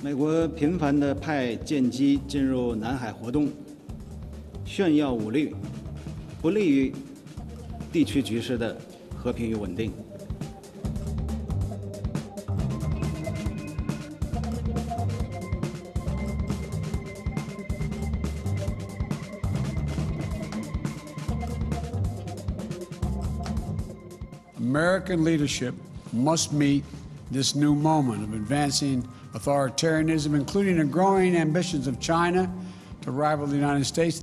美国频繁地派舰机进入南海活动，炫耀武力，不利于地区局势的和平与稳定。American leadership must meet this new moment of advancing authoritarianism, including the growing ambitions of China to rival the United States.